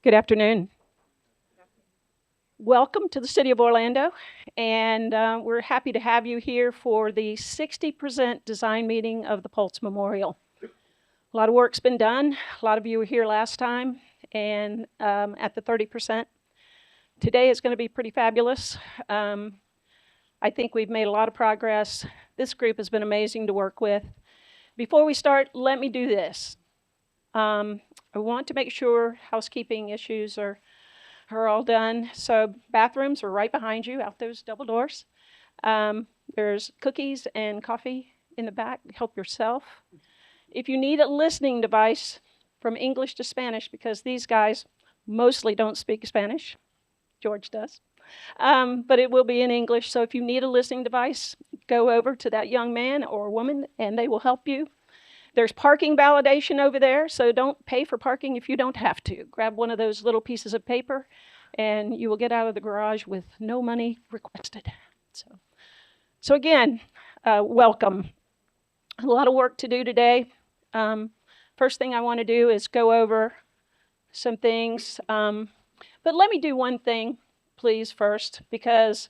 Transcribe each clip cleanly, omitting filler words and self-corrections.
Good afternoon. Welcome to the City of Orlando, and we're happy to have you here for the 60% design meeting of the Pulse Memorial. A lot of work's been done. A lot of you were here last time, and at the 30%. Today is going to be pretty fabulous. I think we've made a lot of progress. This group has been amazing to work with. Before we start, let me do this. I want to make sure housekeeping issues are all done. So bathrooms are right behind you, out those double doors. There's cookies and coffee in the back. Help yourself. If you need a listening device from English to Spanish, because these guys mostly don't speak Spanish, George does, but it will be in English. So if you need a listening device, go over to that young man or woman and they will help you. There's parking validation over there, so don't pay for parking if you don't have to. Grab one of those little pieces of paper, and you will get out of the garage with no money requested. So again, welcome. A lot of work to do today. First thing I want to do is go over some things. But let me do one thing, please, first, because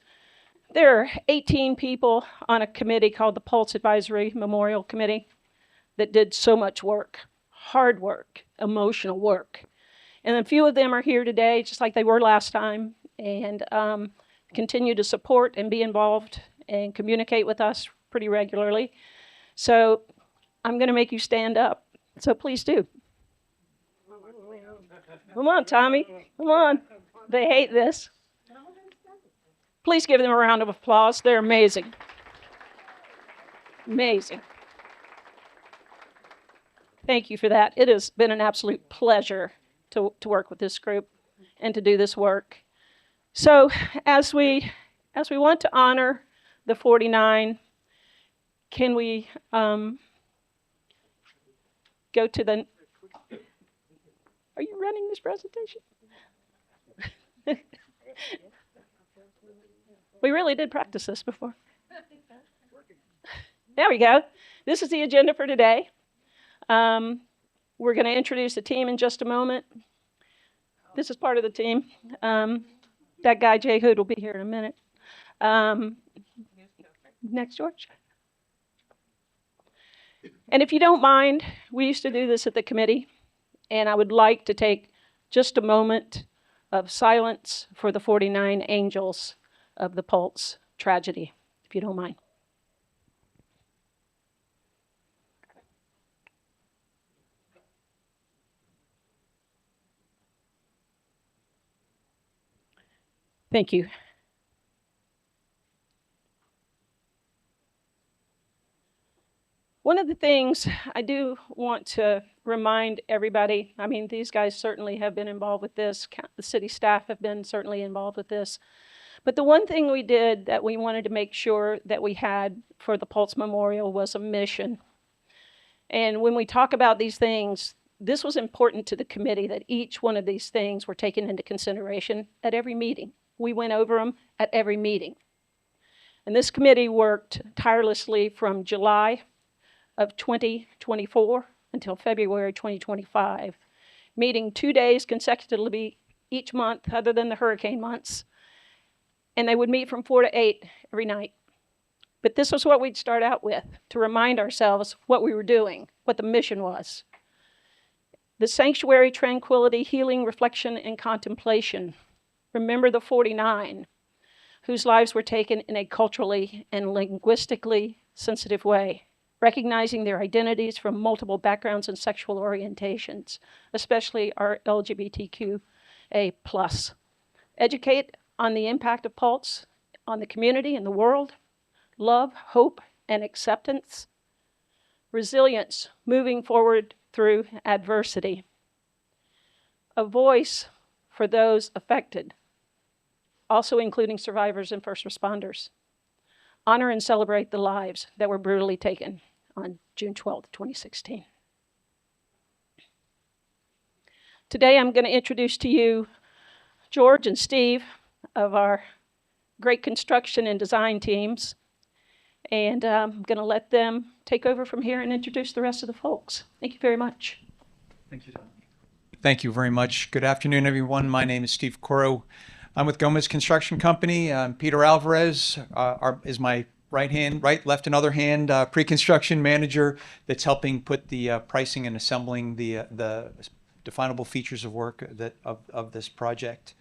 there are 18 people on a committee called the Pulse Advisory Memorial Committee that did so much work, hard work, emotional work. And a few of them are here today, just like they were last time, and continue to support and be involved and communicate with us pretty regularly. So I'm going to make you stand up, so please do. Come on, Tommy, come on. They hate this. Please give them a round of applause. They're amazing. Amazing. Thank you for that. It has been an absolute pleasure to work with this group and to do this work. So as we want to honor the 49, can we go to the... Are you running this presentation? We really did practice this before. There we go. This is the agenda for today. We're going to introduce the team in just a moment. This is part of the team. That guy, Jay Hood, will be here in a minute. Next, George. And if you don't mind, we used to do this at the committee, and I would like to take just a moment of silence for the 49 angels of the Pulse tragedy, if you don't mind. Thank you. One of the things I do want to remind everybody, I mean, these guys certainly have been involved with this. The city staff have been certainly involved with this. But the one thing we did that we wanted to make sure that we had for the Pulse Memorial was a mission. And when we talk about these things, this was important to the committee that each one of these things were taken into consideration at every meeting. We went over them at every meeting. And this committee worked tirelessly from July of 2024 until February 2025, meeting 2 days consecutively each month other than the hurricane months. And they would meet from 4 to 8 every night. But this was what we'd start out with, to remind ourselves what we were doing, what the mission was. The sanctuary, tranquility, healing, reflection, and contemplation. Remember the 49 whose lives were taken in a culturally and linguistically sensitive way, recognizing their identities from multiple backgrounds and sexual orientations, especially our LGBTQA+. Educate on the impact of Pulse on the community and the world, love, hope, and acceptance, resilience, moving forward through adversity, a voice for those affected, also including survivors and first responders. Honor and celebrate the lives that were brutally taken on June 12, 2016. Today I'm going to introduce to you George and Steve of our great construction and design teams. And I'm going to let them take over from here and introduce the rest of the folks. Thank you very much. Thank you, Tom. Thank you very much. Good afternoon, everyone. My name is Steve Coro. I'm with Gomez Construction Company. Peter Alvarez is my left, and other hand pre-construction manager that's helping put the pricing and assembling the definable features of work of this project.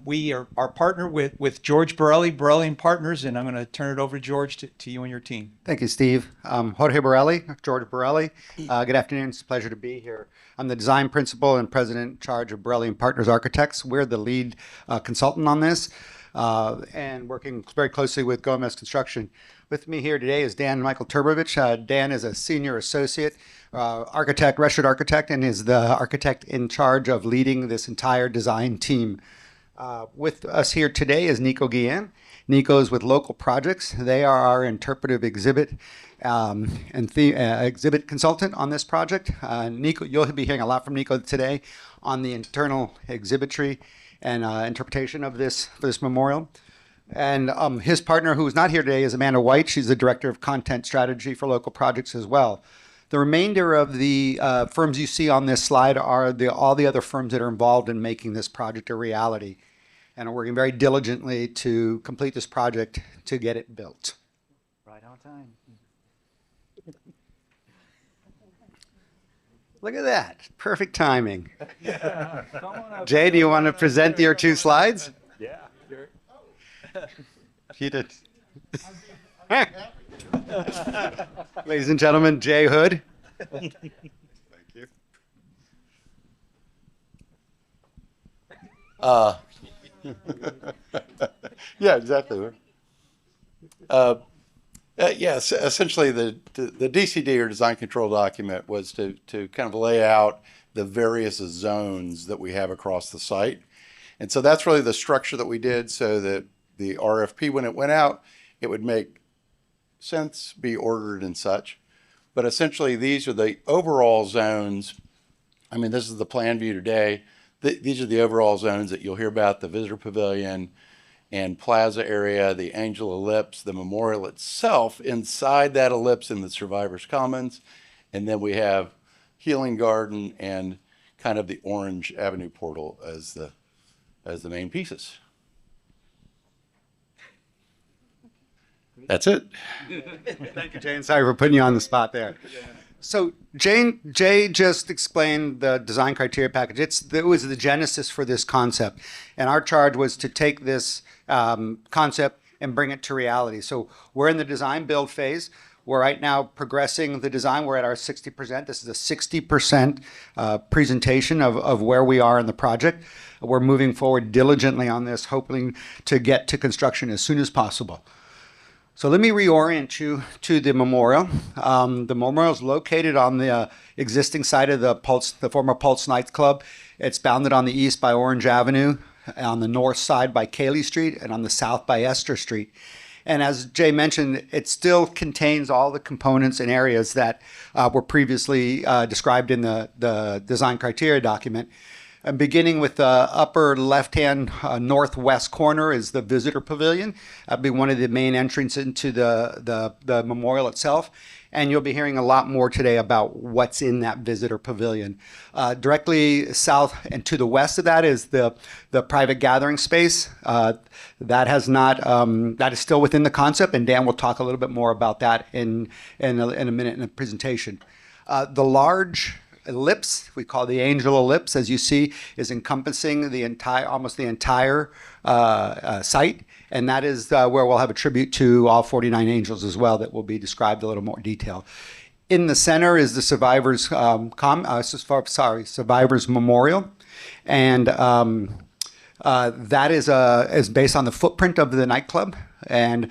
We are partner with George Borelli and Partners, and I'm going to turn it over to George, to you and your team. Thank you, Steve. Jorge Borelli, George Borelli. Good afternoon. It's a pleasure to be here. I'm the design principal and president in charge of Borelli and Partners Architects. We're the lead consultant on this and working very closely with Gomez Construction. With me here today is Dan Michael Turbovich. Dan is a senior associate architect, registered architect, and is the architect in charge of leading this entire design team. With us here today is Nico Guillen. Nico is with Local Projects. They are our interpretive exhibit exhibit consultant on this project. Nico, you'll be hearing a lot from Nico today on the internal exhibitry and interpretation of this memorial. And his partner, who is not here today, is Amanda White. She's the director of content strategy for Local Projects as well. The remainder of the firms you see on this slide are all the other firms that are involved in making this project a reality and are working very diligently to complete this project to get it built. Right on time. Look at that. Perfect timing. Come on up. Jay, do you want to present your two slides? Yeah. You did. Ladies and gentlemen, Jay Hood. Thank you. Yeah, exactly. Yes, essentially the DCD, or design control document, was to kind of lay out the various zones that we have across the site. And so that's really the structure that we did, so that the RFP, when it went out, it would make sense, be ordered and such. But essentially these are the overall zones. I mean, this is the plan view today. These are the overall zones that you'll hear about: the visitor pavilion and plaza area, the Angel Ellipse, the memorial itself, inside that ellipse in the Survivors Commons. And then we have Healing Garden and kind of the Orange Avenue portal as the main pieces. That's it. Thank you, Jay. And sorry for putting you on the spot there. So Jay just explained the design criteria package. It was the genesis for this concept. And our charge was to take this concept and bring it to reality. So we're in the design build phase. We're right now progressing the design. We're at our 60%. This is a 60% presentation of where we are in the project. We're moving forward diligently on this, hoping to get to construction as soon as possible. So let me reorient you to the memorial. The memorial is located on the existing site of the former Pulse nightclub. It's bounded on the east by Orange Avenue, on the north side by Cayley Street, and on the south by Esther Street. And as Jay mentioned, it still contains all the components and areas that were previously described in the design criteria document. And beginning with the upper left-hand northwest corner is the visitor pavilion. That'll be one of the main entrances into the memorial itself. And you'll be hearing a lot more today about what's in that visitor pavilion. Directly south and to the west of that is the private gathering space. That is still within the concept, and Dan will talk a little bit more about that in a minute in the presentation. The large ellipse, we call the Angel Ellipse, as you see, is encompassing almost the entire site, and that is where we'll have a tribute to all 49 angels as well, that will be described in a little more detail. In the center is the Survivors Survivors Memorial, and that is based on the footprint of the nightclub, and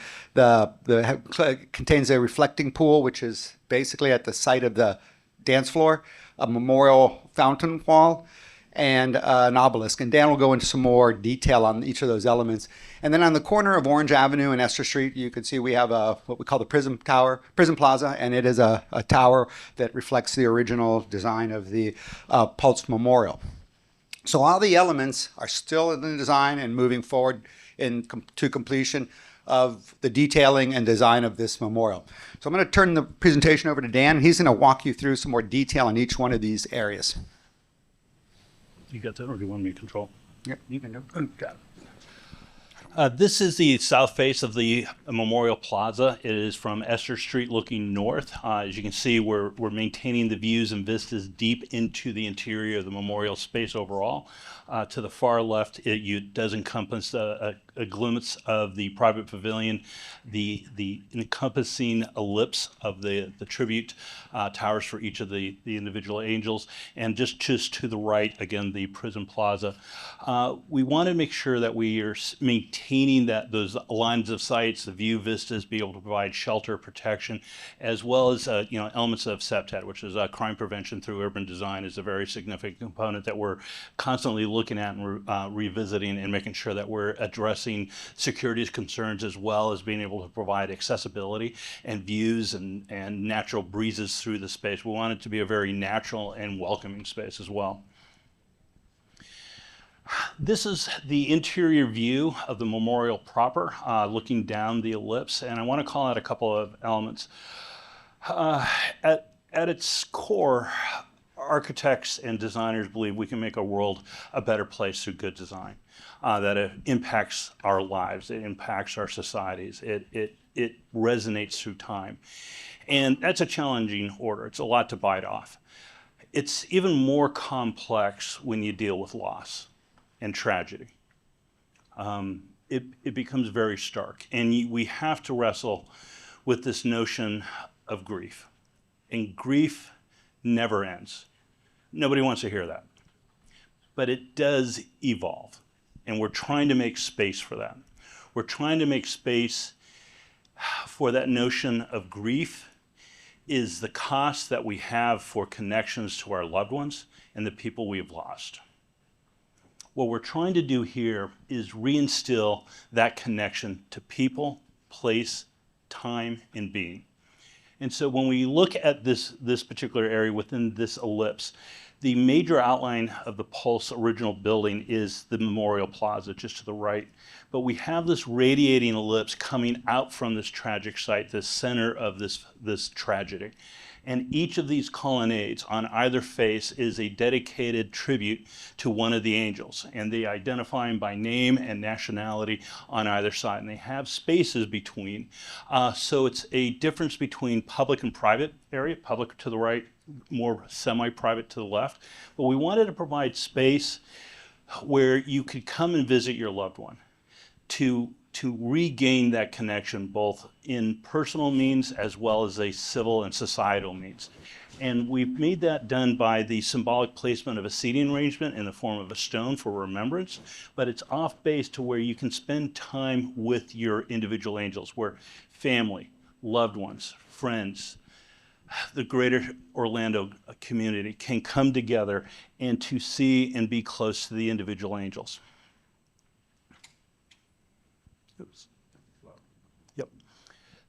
contains a reflecting pool, which is basically at the site of the dance floor, a memorial fountain wall, and an obelisk. And Dan will go into some more detail on each of those elements. And then on the corner of Orange Avenue and Esther Street, you can see we have what we call the Prism Plaza, and it is a tower that reflects the original design of the Pulse Memorial. So all the elements are still in the design and moving forward to completion of the detailing and design of this memorial. So I'm going to turn the presentation over to Dan. He's going to walk you through some more detail on each one of these areas. You got that, or do you want me to control? Yep, you can do it. Got it. This is the south face of the Memorial Plaza. It is from Esther Street looking north. As you can see, we're maintaining the views and vistas deep into the interior of the memorial space overall. To the far left, it does encompass a glimpse of the private pavilion, the encompassing ellipse of the tribute towers for each of the individual angels, and just to the right, again, the prison plaza. We want to make sure that we are maintaining those lines of sights, the view vistas, be able to provide shelter, protection, as well as elements of CPTED, which is crime prevention through urban design, is a very significant component that we're constantly looking at and revisiting, and making sure that we're addressing security concerns, as well as being able to provide accessibility and views and natural breezes through the space. We want it to be a very natural and welcoming space as well. This is the interior view of the memorial proper, looking down the ellipse, and I want to call out a couple of elements. At its core, architects and designers believe we can make a world a better place through good design, that it impacts our lives, it impacts our societies, it resonates through time. And that's a challenging order. It's a lot to bite off. It's even more complex when you deal with loss and tragedy. It becomes very stark, and we have to wrestle with this notion of grief. And grief never ends. Nobody wants to hear that. But it does evolve, and we're trying to make space for that. We're trying to make space for that notion of grief is the cost that we have for connections to our loved ones and the people we've lost. What we're trying to do here is reinstill that connection to people, place, time, and being. And so when we look at this particular area within this ellipse, the major outline of the Pulse original building is the Memorial Plaza, just to the right. But we have this radiating ellipse coming out from this tragic site, the center of this tragedy. And each of these colonnades on either face is a dedicated tribute to one of the angels. And they identify them by name and nationality on either side. And they have spaces between. So it's a difference between public and private area, public to the right, more semi-private to the left. But we wanted to provide space where you could come and visit your loved one to regain that connection, both in personal means as well as a civil and societal means. And we've made that done by the symbolic placement of a seating arrangement in the form of a stone for remembrance, but it's off base to where you can spend time with your individual angels, where family, loved ones, friends, the greater Orlando community can come together and to see and be close to the individual angels. Oops. Yep.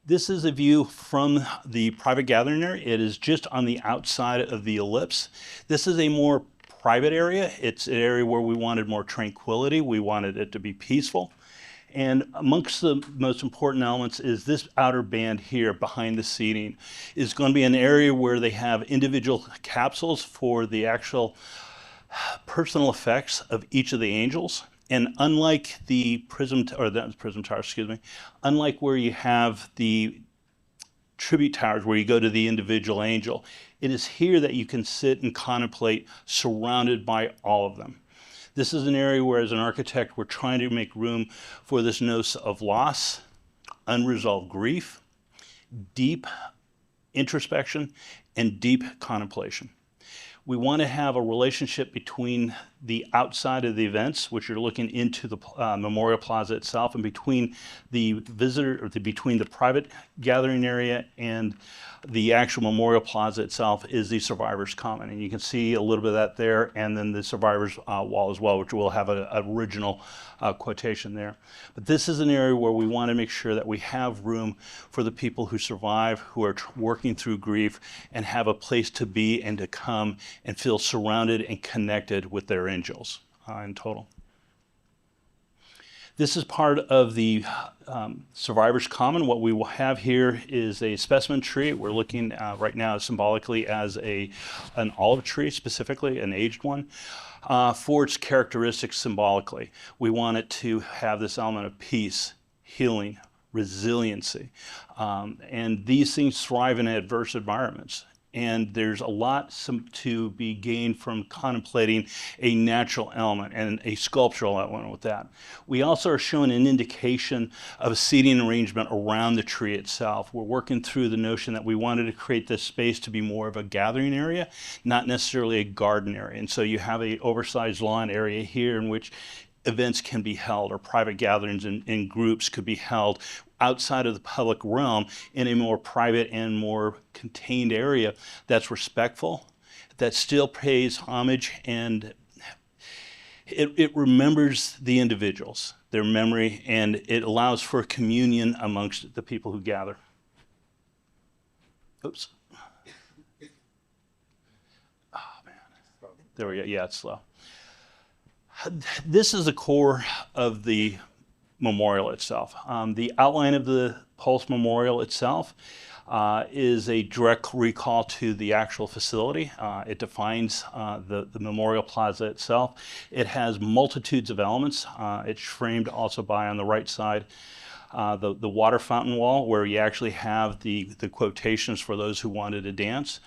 This is a view from the private gathering area. It is just on the outside of the ellipse. This is a more private area. It's an area where we wanted more tranquility. We wanted it to be peaceful. And amongst the most important elements is this outer band here behind the seating is going to be an area where they have individual capsules for the actual personal effects of each of the angels. And unlike the unlike where you have the tribute towers where you go to the individual angel, it is here that you can sit and contemplate surrounded by all of them. This is an area where, as an architect, we're trying to make room for this notion of loss, unresolved grief, deep introspection, and deep contemplation. We want to have a relationship between the outside of the events, which are looking into the Memorial Plaza itself, and between the between the private gathering area and the actual Memorial Plaza itself is the Survivors Common. And you can see a little bit of that there, and then the Survivors Wall as well, which will have an original quotation there. But this is an area where we want to make sure that we have room for the people who survive, who are working through grief, and have a place to be and to come and feel surrounded and connected with their angels in total. This is part of the Survivors Common. What we will have here is a specimen tree. We're looking right now symbolically as an olive tree, specifically an aged one, for its characteristics symbolically. We want it to have this element of peace, healing, resiliency, and these things thrive in adverse environments. And there's a lot to be gained from contemplating a natural element and a sculptural element with that. We also are showing an indication of a seating arrangement around the tree itself. We're working through the notion that we wanted to create this space to be more of a gathering area, not necessarily a garden area. And so you have an oversized lawn area here in which events can be held, or private gatherings in groups could be held outside of the public realm in a more private and more contained area that's respectful, that still pays homage, and it remembers the individuals, their memory, and it allows for communion amongst the people who gather. Oops. Oh, man. There we go. Yeah, it's slow. This is the core of the memorial itself. The outline of the Pulse Memorial itself is a direct recall to the actual facility. It defines the memorial plaza itself. It has multitudes of elements. It's framed also by, on the right side, the water fountain wall, where you actually have the quotations for those who wanted to dance.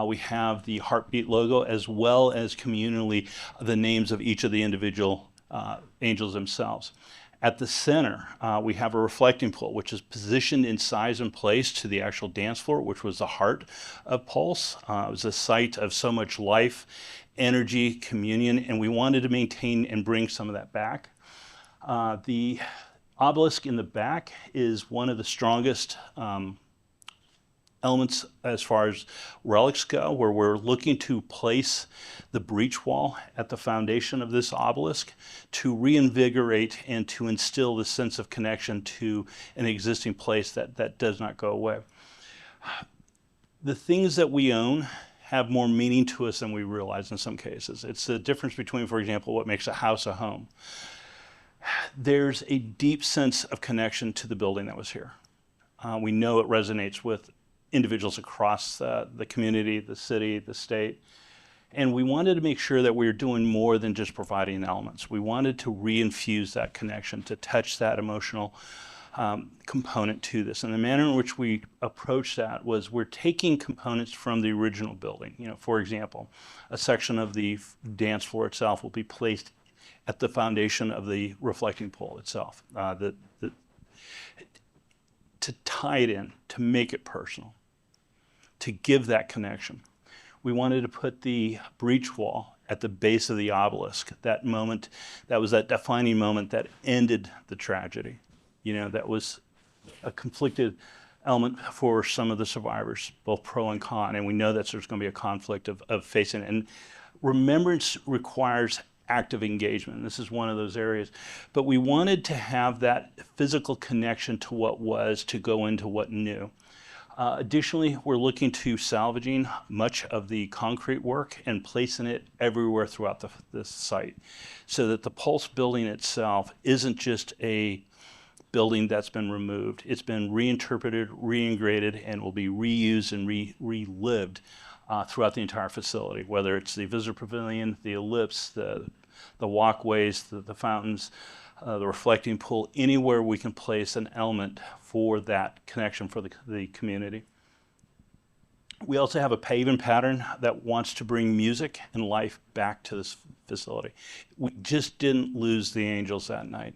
We have the heartbeat logo, as well as communally the names of each of the individual angels themselves. At the center, we have a reflecting pool, which is positioned in size and place to the actual dance floor, which was the heart of Pulse. It was a site of so much life, energy, communion, and we wanted to maintain and bring some of that back. The obelisk in the back is one of the strongest elements as far as relics go, where we're looking to place the breach wall at the foundation of this obelisk to reinvigorate and to instill the sense of connection to an existing place that does not go away. The things that we own have more meaning to us than we realize in some cases. It's the difference between, for example, what makes a house a home. There's a deep sense of connection to the building that was here. We know it resonates with individuals across the community, the city, the state. And we wanted to make sure that we were doing more than just providing elements. We wanted to reinfuse that connection, to touch that emotional component to this. And the manner in which we approached that was we're taking components from the original building. You know, for example, a section of the dance floor itself will be placed at the foundation of the reflecting pool itself, to tie it in, to make it personal, to give that connection. We wanted to put the breach wall at the base of the obelisk, that moment, that was that defining moment that ended the tragedy. You know, that was a conflicted element for some of the survivors, both pro and con, and we know that there's going to be a conflict of facing it. And remembrance requires active engagement. This is one of those areas. But we wanted to have that physical connection to what was to go into what new. Additionally, we're looking to salvaging much of the concrete work and placing it everywhere throughout this site, so that the Pulse building itself isn't just a building that's been removed. It's been reinterpreted, reintegrated, and will be reused and relived throughout the entire facility, whether it's the visitor pavilion, the ellipse, the walkways, the fountains, the reflecting pool, anywhere we can place an element for that connection for the community. We also have a paving pattern that wants to bring music and life back to this facility. We just didn't lose the angels that night.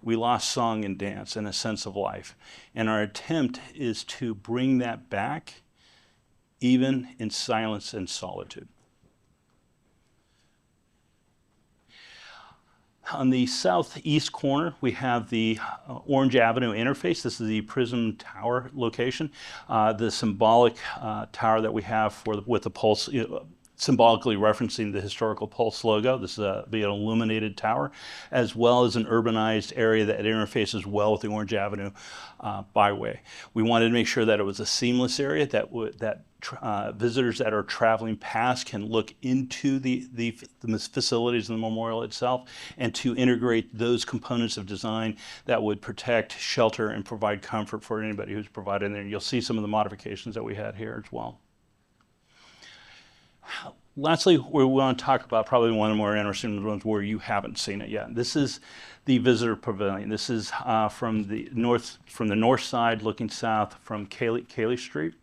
We lost song and dance and a sense of life. And our attempt is to bring that back, even in silence and solitude. On the southeast corner, we have the Orange Avenue interface. This is the Prism Tower location, the symbolic tower that we have with the Pulse symbolically referencing the historical Pulse logo. This is be an illuminated tower, as well as an urbanized area that interfaces well with the Orange Avenue byway. We wanted to make sure that it was a seamless area that visitors that are traveling past can look into the facilities in the memorial itself, and to integrate those components of design that would protect, shelter, and provide comfort for anybody who's provided there. And you'll see some of the modifications that we had here as well. Lastly, we want to talk about probably one of the more interesting ones where you haven't seen it yet. This is the visitor pavilion. This is from the north side looking south from Cayley Street.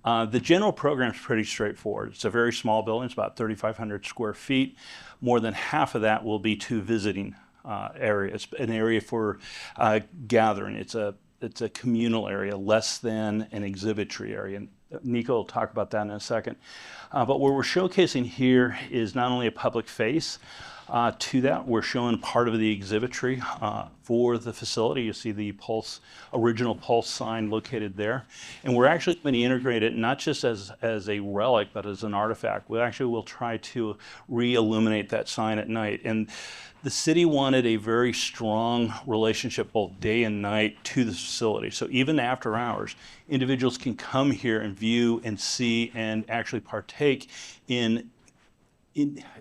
The general program is pretty straightforward. It's a very small building. It's about 3,500 square feet. More than half of that will be to visiting areas, an area for gathering. It's a communal area, less than an exhibitory area. And Nico will talk about that in a second. But what we're showcasing here is not only a public face to that, we're showing part of the exhibitory for the facility. You see the original Pulse sign located there. And we're actually going to integrate it not just as a relic, but as an artifact. We actually will try to re-illuminate that sign at night. And the city wanted a very strong relationship both day and night to the facility. So even after hours, individuals can come here and view and see and actually partake in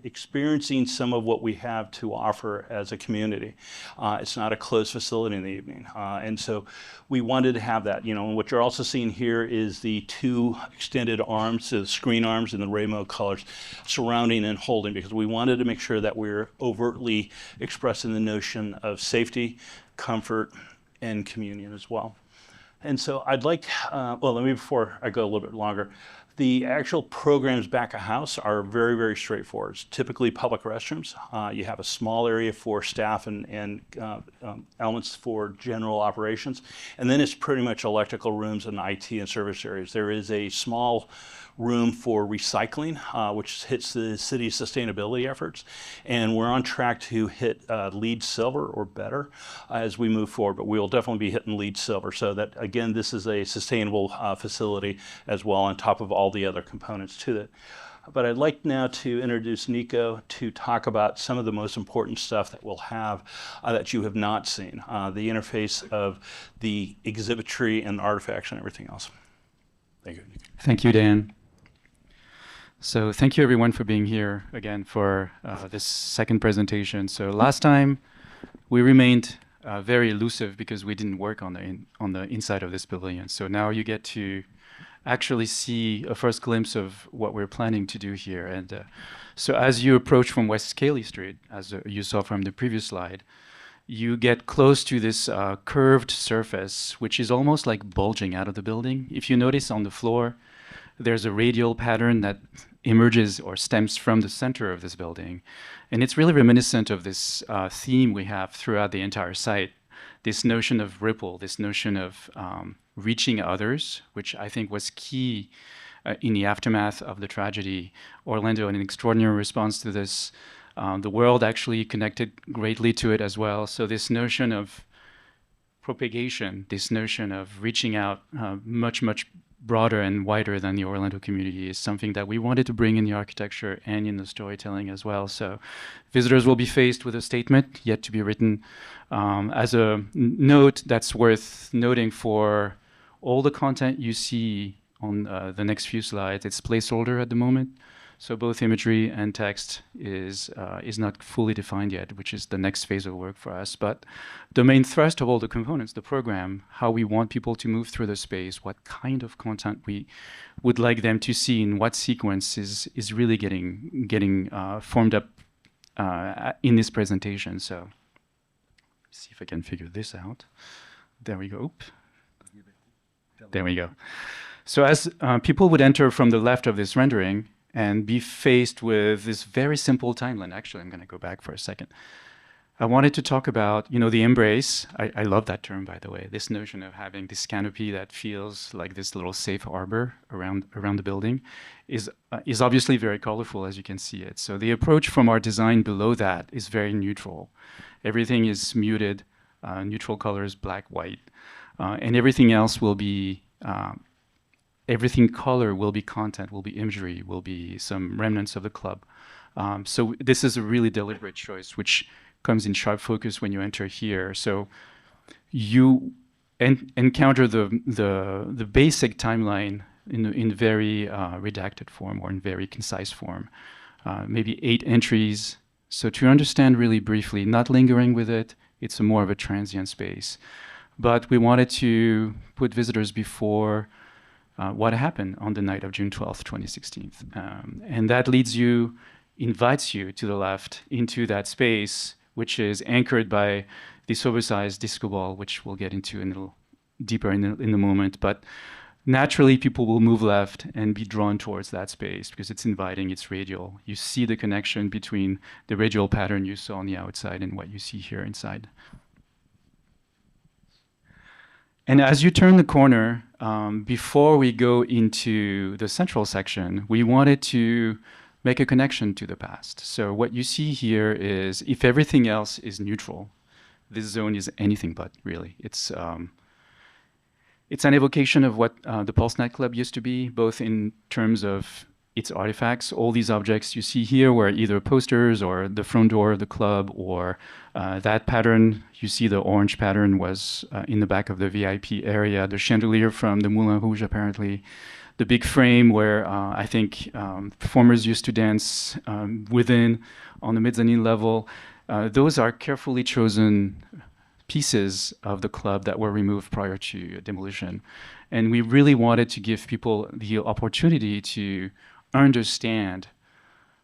experiencing some of what we have to offer as a community. It's not a closed facility in the evening. And so we wanted to have that. And what you're also seeing here is the two extended arms, the screen arms in the rainbow colors, surrounding and holding, because we wanted to make sure that we're overtly expressing the notion of safety, comfort, and communion as well. And so I'd like, before I go a little bit longer, the actual programs back of house are very, very straightforward. It's typically public restrooms. You have a small area for staff and elements for general operations. And then it's pretty much electrical rooms and IT and service areas. There is a small room for recycling, which hits the city's sustainability efforts. And we're on track to hit LEED Silver or better as we move forward, but we will definitely be hitting LEED Silver. So that, again, this is a sustainable facility as well, on top of all the other components to it. But I'd like now to introduce Nico to talk about some of the most important stuff that we'll have that you have not seen, the interface of the exhibitory and artifacts and everything else. Thank you. Thank you, Dan. So thank you everyone for being here again for this second presentation. So last time we remained very elusive because we didn't work on the inside of this pavilion. So now you get to actually see a first glimpse of what we're planning to do here. And so as you approach from West Cayley Street, as you saw from the previous slide, you get close to this curved surface, which is almost like bulging out of the building. If you notice on the floor, there's a radial pattern that emerges or stems from the center of this building. And it's really reminiscent of this theme we have throughout the entire site, this notion of ripple, this notion of reaching others, which I think was key in the aftermath of the tragedy. Orlando, in an extraordinary response to this, the world actually connected greatly to it as well. So this notion of propagation, this notion of reaching out much, much broader and wider than the Orlando community is something that we wanted to bring in the architecture and in the storytelling as well. So visitors will be faced with a statement yet to be written. As a note that's worth noting for all the content you see on the next few slides, it's placeholder at the moment. So both imagery and text is not fully defined yet, which is the next phase of work for us. But the main thrust of all the components, the program, how we want people to move through the space, what kind of content we would like them to see in what sequence is really getting formed up in this presentation. So let's see if I can figure this out. There we go. Oop. There we go. So as people would enter from the left of this rendering, and be faced with this very simple timeline. Actually, I'm going to go back for a second. I wanted to talk about, the embrace. I love that term, by the way. This notion of having this canopy that feels like this little safe harbor around the building is obviously very colorful, as you can see it. So the approach from our design below that is very neutral. Everything is muted, neutral colors, black, white, and everything else will be everything color will be content, will be imagery, will be some remnants of the club. So this is a really deliberate choice, which comes in sharp focus when you enter here. So you encounter the basic timeline in very redacted form or in very concise form. Maybe 8 entries. So to understand really briefly, not lingering with it, it's more of a transient space. But we wanted to put visitors before what happened on the night of June 12th, 2016. And that invites you to the left into that space, which is anchored by this oversized disco ball, which we'll get into a little deeper in a moment. But naturally, people will move left and be drawn towards that space because it's inviting, it's radial. You see the connection between the radial pattern you saw on the outside and what you see here inside. And as you turn the corner, before we go into the central section, we wanted to make a connection to the past. So what you see here is, if everything else is neutral, this zone is anything but, really. It's an evocation of what the Pulse nightclub used to be, both in terms of its artifacts. All these objects you see here were either posters or the front door of the club, or that pattern, you see the orange pattern was in the back of the VIP area, the chandelier from the Moulin Rouge apparently, the big frame where I think performers used to dance within on the mezzanine level. Those are carefully chosen pieces of the club that were removed prior to demolition. And we really wanted to give people the opportunity to understand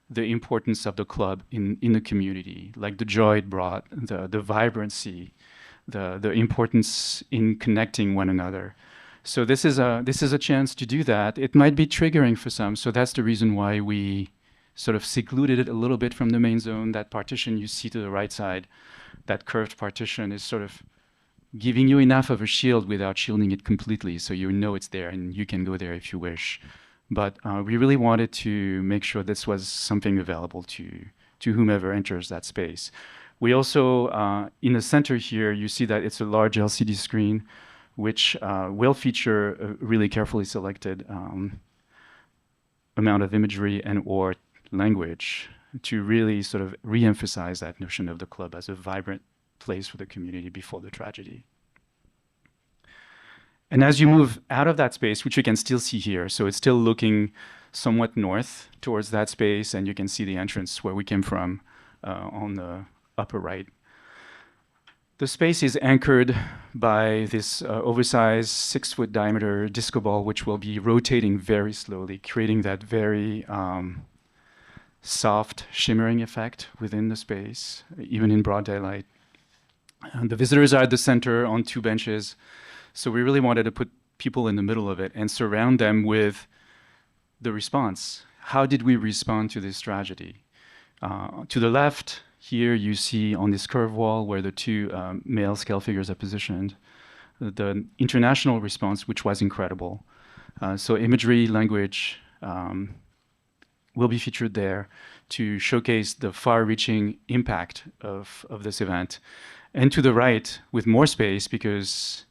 the importance of the club in the community, like the joy it brought, the vibrancy, the importance in connecting one another. So this is a chance to do that. It might be triggering for some, so that's the reason why we sort of secluded it a little bit from the main zone. That partition you see to the right side, that curved partition, is sort of giving you enough of a shield without shielding it completely, so you know it's there and you can go there if you wish. But we really wanted to make sure this was something available to whomever enters that space. We also, in the center here, you see that it's a large LCD screen, which will feature a really carefully selected amount of imagery and or language to really sort of re-emphasize that notion of the club as a vibrant place for the community before the tragedy. And as you move out of that space, which you can still see here, so it's still looking somewhat north towards that space, and you can see the entrance where we came from on the upper right. The space is anchored by this oversized 6-foot diameter disco ball, which will be rotating very slowly, creating that very soft shimmering effect within the space, even in broad daylight. And the visitors are at the center on 2 benches. So we really wanted to put people in the middle of it and surround them with the response. How did we respond to this tragedy? To the left, here you see on this curved wall where the 2 male scale figures are positioned, the international response, which was incredible. So imagery, language will be featured there to showcase the far-reaching impact of this event. And to the right, with more space, because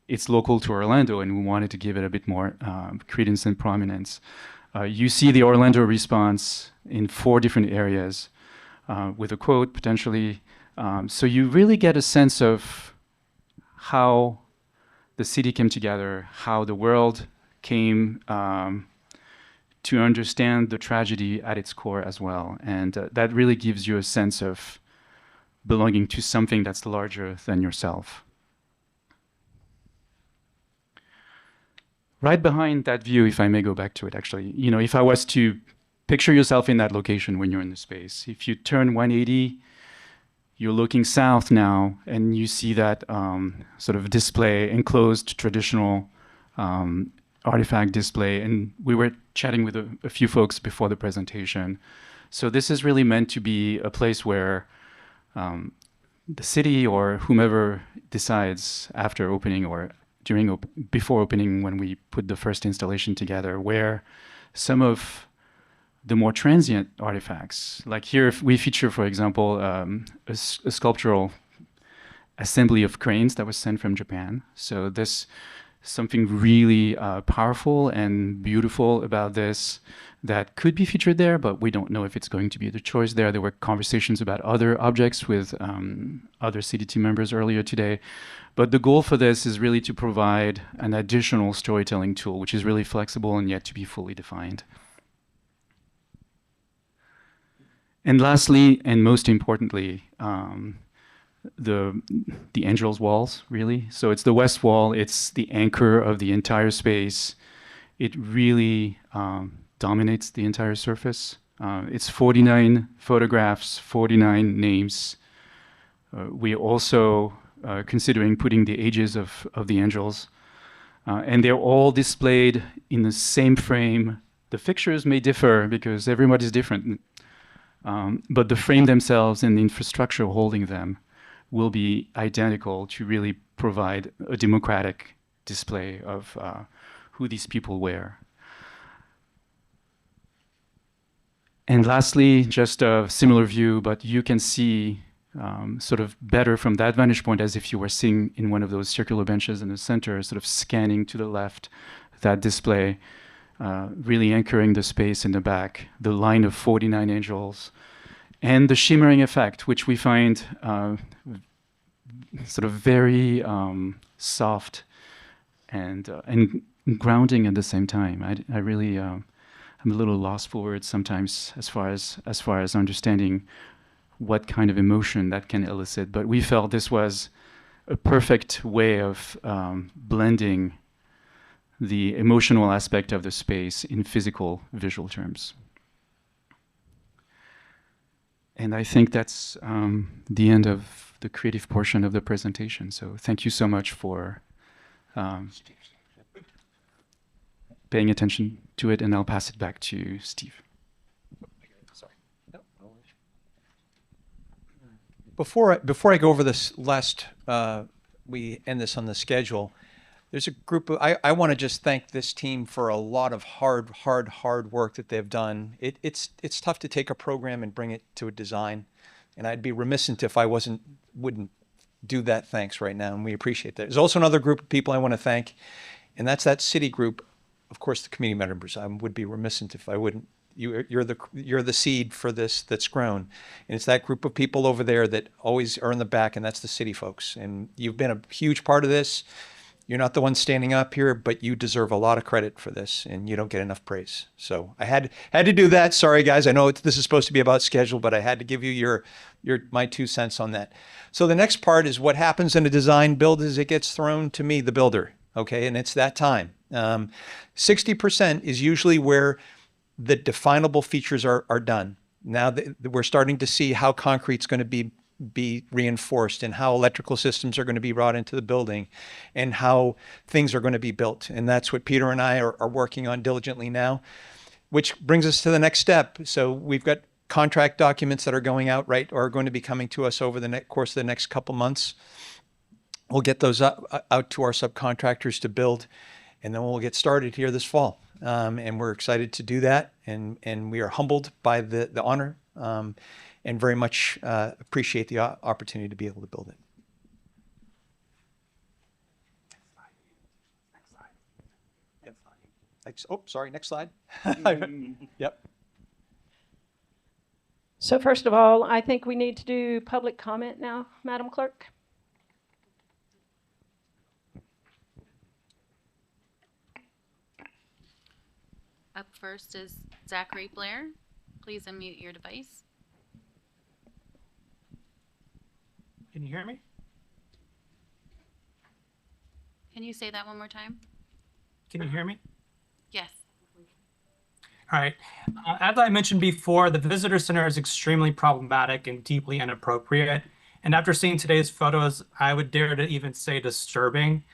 it's local to Orlando and we wanted to give it a bit more credence and prominence. You see the Orlando response in 4 different areas with a quote potentially. So you really get a sense of how the city came together, how the world came to understand the tragedy at its core as well. And that really gives you a sense of belonging to something that's larger than yourself. Right behind that view, if I may go back to it actually, you know, if I was to picture yourself in that location when you're in the space, if you turn 180, you're looking south now and you see that sort of display, enclosed traditional artifact display. And we were chatting with a few folks before the presentation. So this is really meant to be a place where the city or whomever decides after opening or before opening, when we put the first installation together, where some of the more transient artifacts, like here we feature, for example, a sculptural assembly of cranes that was sent from Japan. So this something really powerful and beautiful about this that could be featured there, but we don't know if it's going to be the choice there. There were conversations about other objects with other CDT members earlier today. But the goal for this is really to provide an additional storytelling tool, which is really flexible and yet to be fully defined. And lastly, and most importantly, the angel's walls, really. So it's the west wall. It's the anchor of the entire space. It really dominates the entire surface. It's 49 photographs, 49 names. We're also considering putting the ages of the angels. And they're all displayed in the same frame. The fixtures may differ because everybody's different. But the frame themselves and the infrastructure holding them will be identical to really provide a democratic display of who these people were. And lastly, just a similar view, but you can see sort of better from that vantage point as if you were sitting in one of those circular benches in the center, sort of scanning to the left, that display, really anchoring the space in the back, the line of 49 angels, and the shimmering effect, which we find sort of very soft and grounding at the same time. I really I'm a little lost for words sometimes as far as understanding what kind of emotion that can elicit. But we felt this was a perfect way of blending the emotional aspect of the space in physical, visual terms. And I think that's the end of the creative portion of the presentation. So thank you so much for paying attention to it, and I'll pass it back to Steve. Sorry. Before I go over this last, we end this on the schedule. There's a group of, I want to just thank this team for a lot of hard work that they've done. It's tough to take a program and bring it to a design, and I'd be remiss if I wouldn't do that thanks right now, and we appreciate that. There's also another group of people I want to thank, and that's that city group. Of course, the community members. I would be remiss if I wouldn't. You're the seed for this that's grown, and it's that group of people over there that always are in the back, and that's the city folks. And you've been a huge part of this. You're not the one standing up here, but you deserve a lot of credit for this, and you don't get enough praise. So I had to do that. Sorry, guys. I know this is supposed to be about schedule, but I had to give you my 2 cents on that. So the next part is what happens in a design build is it gets thrown to me, the builder. Okay, and it's that time. 60% is usually where the definable features are done. Now we're starting to see how concrete's going to be reinforced and how electrical systems are going to be brought into the building and how things are going to be built. And that's what Peter and I are working on diligently now, which brings us to the next step. So we've got contract documents that are going out, right, or are going to be coming to us over the course of the next couple months. We'll get those out to our subcontractors to build, and then we'll get started here this fall. And we're excited to do that, and we are humbled by the honor and very much appreciate the opportunity to be able to build it. Next slide. Oh, sorry, next slide. Yep. So first of all, I think we need to do public comment now, Madam Clerk. Up first is Zachary Blair. Please unmute your device. Can you hear me? Can you say that one more time? Can you hear me? Yes. All right. As I mentioned before, the visitor center is extremely problematic and deeply inappropriate. And after seeing today's photos, I would dare to even say disturbing.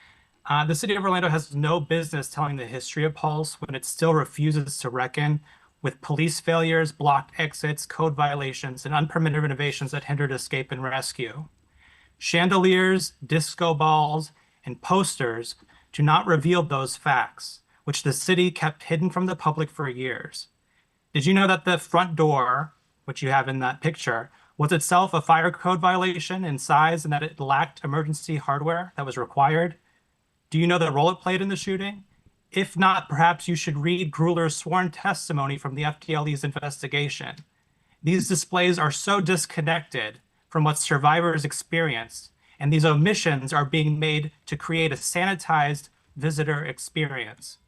The city of Orlando has no business telling the history of Pulse when it still refuses to reckon with police failures, blocked exits, code violations, and unpermitted renovations that hindered escape and rescue. Chandeliers, disco balls, and posters do not reveal those facts, which the city kept hidden from the public for years. Did you know that the front door, which you have in that picture, was itself a fire code violation in size and that it lacked emergency hardware that was required? Do you know the role it played in the shooting? If not, perhaps you should read Gruler's sworn testimony from the FTLE's investigation. These displays are so disconnected from what survivors experienced, and these omissions are being made to create a sanitized visitor experience.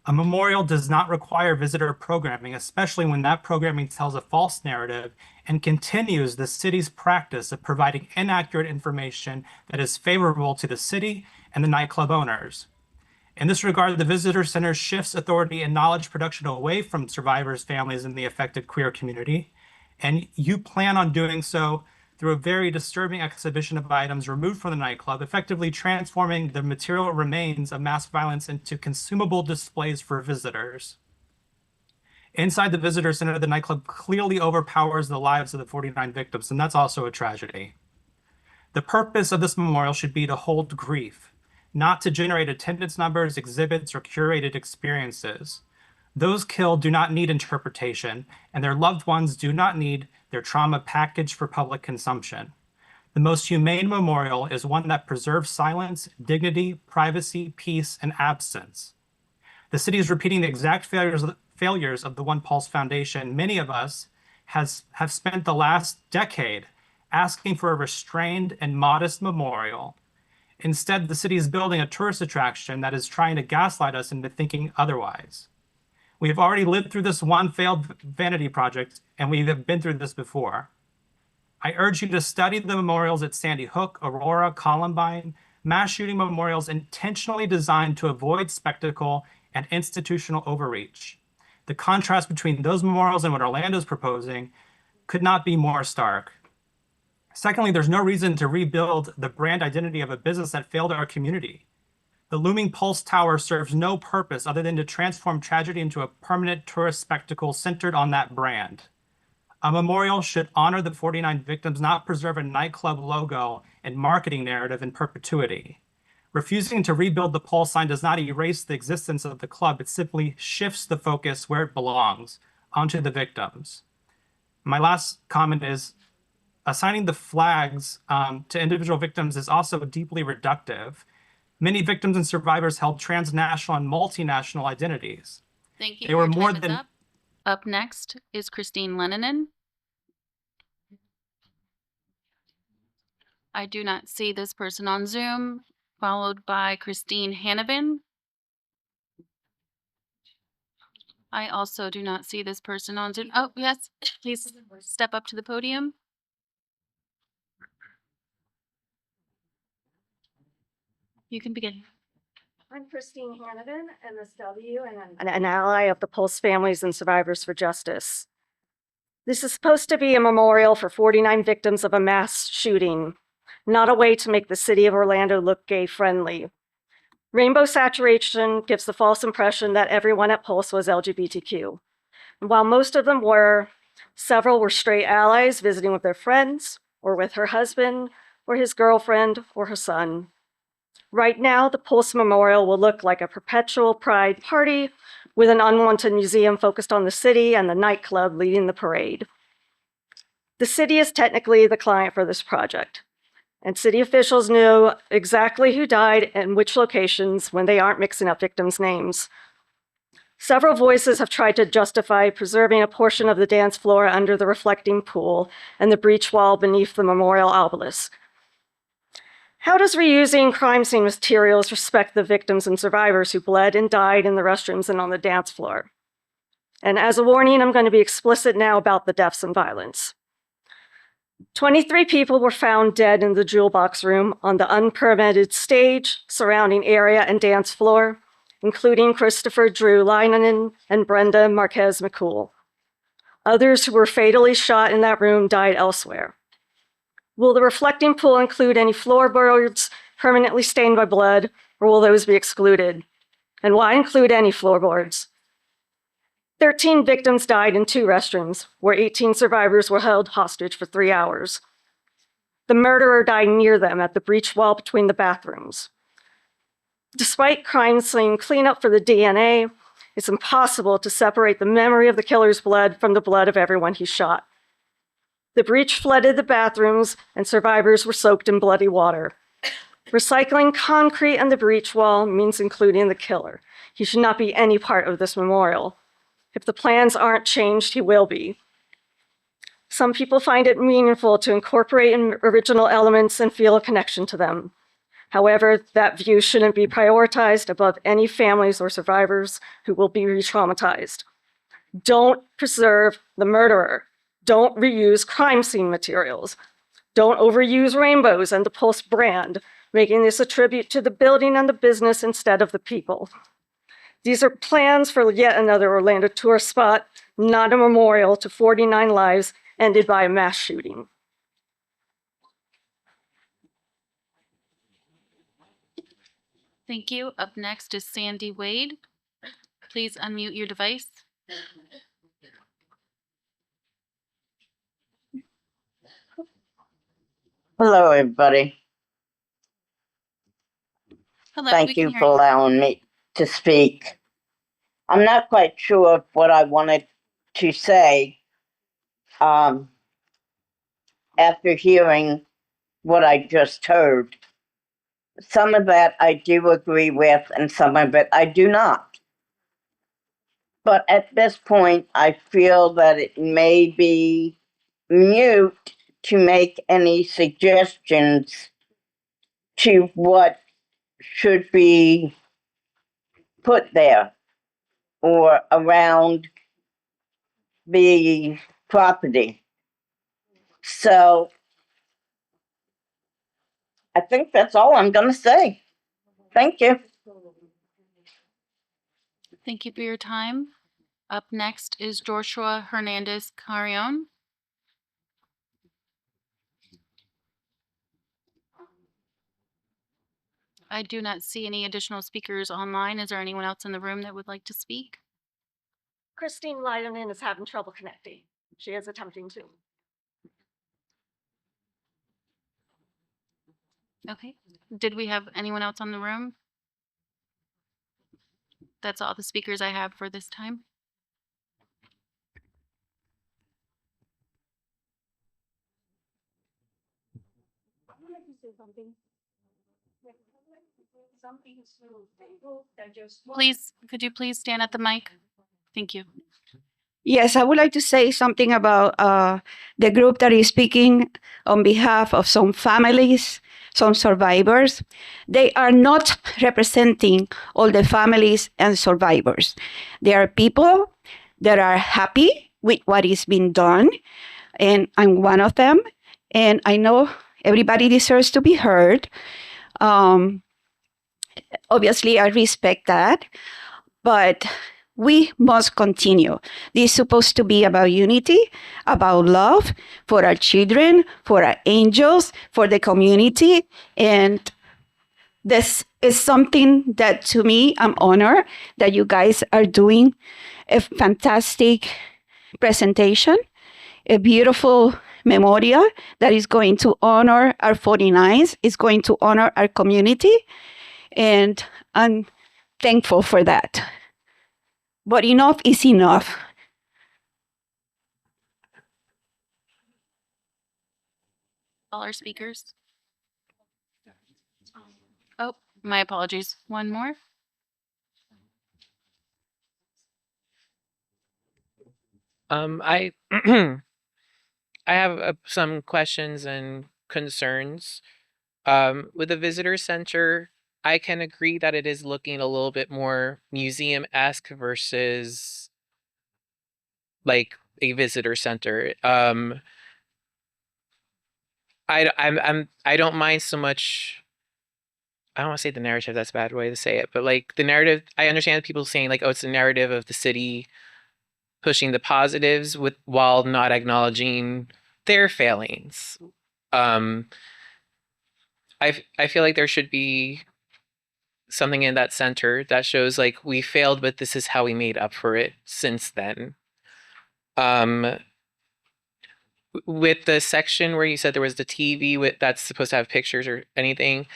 A memorial does not require visitor programming, especially when that programming tells a false narrative and continues the city's practice of providing inaccurate information that is favorable to the city and the nightclub owners. In this regard, the Visitor Center shifts authority and knowledge production away from survivors, families, and the affected queer community. And you plan on doing so through a very disturbing exhibition of items removed from the nightclub, effectively transforming the material remains of mass violence into consumable displays for visitors. Inside the Visitor Center, the nightclub clearly overpowers the lives of the 49 victims, and that's also a tragedy. The purpose of this memorial should be to hold grief, not to generate attendance numbers, exhibits, or curated experiences. Those killed do not need interpretation, and their loved ones do not need their trauma packaged for public consumption. The most humane memorial is one that preserves silence, dignity, privacy, peace, and absence. The city is repeating the exact failures of the One Pulse Foundation. Many of us have spent the last decade asking for a restrained and modest memorial. Instead, the city is building a tourist attraction that is trying to gaslight us into thinking otherwise. We have already lived through this one failed vanity project, and we have been through this before. I urge you to study the memorials at Sandy Hook, Aurora, Columbine, mass shooting memorials intentionally designed to avoid spectacle and institutional overreach. The contrast between those memorials and what Orlando is proposing could not be more stark. Secondly, there's no reason to rebuild the brand identity of a business that failed our community. The looming Pulse Tower serves no purpose other than to transform tragedy into a permanent tourist spectacle centered on that brand. A memorial should honor the 49 victims, not preserve a nightclub logo and marketing narrative in perpetuity. Refusing to rebuild the Pulse sign does not erase the existence of the club. It simply shifts the focus where it belongs, onto the victims. My last comment is, assigning the flags to individual victims is also deeply reductive. Many victims and survivors held transnational and multinational identities. Thank you. They were Your more time is than- up. Up next is Christine Leninen. I do not see this person on Zoom, followed by Christine Hanovan. I also do not see this person on Zoom. Oh, yes, please step up to the podium. You can begin. I'm Christine Hanovan, MSW, and an ally of the Pulse Families and Survivors for Justice. This is supposed to be a memorial for 49 victims of a mass shooting, not a way to make the city of Orlando look gay-friendly. Rainbow saturation gives the false impression that everyone at Pulse was LGBTQ. And while most of them were, several were straight allies visiting with their friends, or with her husband, or his girlfriend, or her son. Right now, the Pulse Memorial will look like a perpetual pride party with an unwanted museum focused on the city and the nightclub leading the parade. The city is technically the client for this project, and city officials knew exactly who died and which locations when they aren't mixing up victims' names. Several voices have tried to justify preserving a portion of the dance floor under the reflecting pool and the breach wall beneath the memorial obelisk. How does reusing crime scene materials respect the victims and survivors who bled and died in the restrooms and on the dance floor? And as a warning, I'm going to be explicit now about the deaths and violence. 23 people were found dead in the jewel box room on the unpermitted stage, surrounding area, and dance floor, including Christopher Drew Leinen and Brenda Marquez McCool. Others who were fatally shot in that room died elsewhere. Will the reflecting pool include any floorboards permanently stained by blood, or will those be excluded? And why include any floorboards? 13 victims died in 2 restrooms, where 18 survivors were held hostage for 3 hours. The murderer died near them at the breach wall between the bathrooms. Despite crime scene cleanup for the DNA, it's impossible to separate the memory of the killer's blood from the blood of everyone he shot. The breach flooded the bathrooms, and survivors were soaked in bloody water. Recycling concrete and the breach wall means including the killer. He should not be any part of this memorial. If the plans aren't changed, he will be. Some people find it meaningful to incorporate original elements and feel a connection to them. However, that view shouldn't be prioritized above any families or survivors who will be re-traumatized. Don't preserve the murderer. Don't reuse crime scene materials. Don't overuse rainbows and the Pulse brand, making this a tribute to the building and the business instead of the people. These are plans for yet another Orlando tourist spot, not a memorial to 49 lives ended by a mass shooting. Thank you. Up next is Sandy Wade. Please unmute your device. Hello, everybody. Hello. Thank we can you hear for allowing me to speak. I'm not quite sure of what I wanted to say after hearing what I just heard. Some of that I do agree with, and some of it I do not. But at this point, I feel that it may be mute to make any suggestions to what should be put there or around the property. So I think that's all I'm going to say. Thank you. Thank you for your time. Up next is Joshua Hernandez Carrion. I do not see any additional speakers online. Is there anyone else in the room that would like to speak? Christine Leiderman is having trouble connecting. She is attempting to. Okay. Did we have anyone else on the room? That's all the speakers I have for this time. Please, could you please stand at the mic? Thank you. Yes, I would like to say something about the group that is speaking on behalf of some families, some survivors. They are not representing all the families and survivors. There are people that are happy with what is being done, and I'm one of them. And I know everybody deserves to be heard. Obviously, I respect that, but we must continue. This is supposed to be about unity, about love for our children, for our angels, for the community. And this is something that, to me, I'm honored that you guys are doing a fantastic presentation, a beautiful memorial that is going to honor our 49s, is going to honor our community. And I'm thankful for that. But enough is enough. All our speakers. Oh, my apologies. One more. I I have some questions and concerns. With the visitor center, I can agree that it is looking a little bit more museum-esque versus like a visitor center. I don't mind so much. I don't want to say the narrative. That's a bad way to say it, but like the narrative, I understand people saying like, "Oh, it's the narrative of the city pushing the positives with while not acknowledging their failings." I feel like there should be something in that center that shows like we failed, but this is how we made up for it since then. With the section where you said there was the TV that's supposed to have pictures or anything,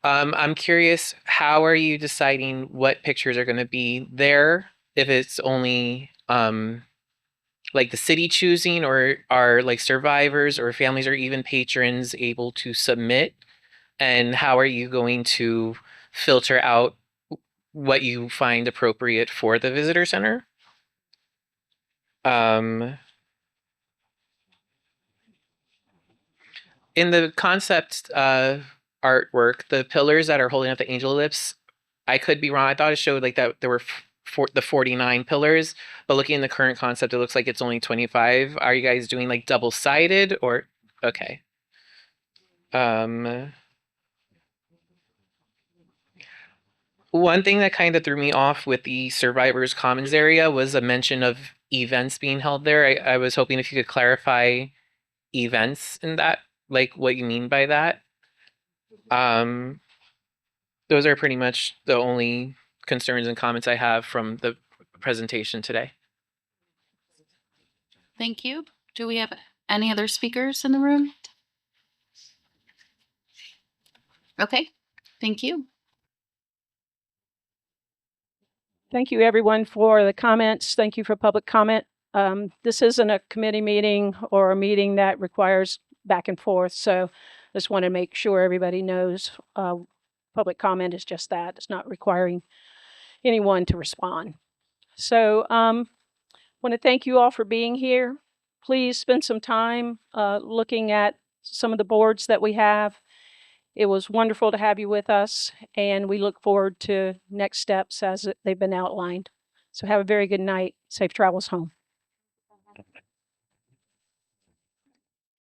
I'm curious, how are you deciding what pictures are going to be there? If it's only like the city choosing, or are like survivors or families or even patrons able to submit And how are you going to filter out what you find appropriate for the visitor center? In the concept artwork, the pillars that are holding up the angel lips, I could be wrong. I thought it showed like that there were the 49 pillars, but looking in the current concept, it looks like it's only 25. Are you guys doing like double-sided or okay? One thing that kind of threw me off with the Survivors Commons area was a mention of events being held there. I was hoping if you could clarify events in that, like what you mean by that. Those are pretty much the only concerns and comments I have from the presentation today. Thank you. Do we have any other speakers in the room? Okay, thank you. Thank you, everyone, for the comments. Thank you for public comment. This isn't a committee meeting or a meeting that requires back and forth, so I just want to make sure everybody knows public comment is just that. It's not requiring anyone to respond. So I want to thank you all for being here. Please spend some time looking at some of the boards that we have. It was wonderful to have you with us, and we look forward to next steps as they've been outlined. So have a very good night. Safe travels home.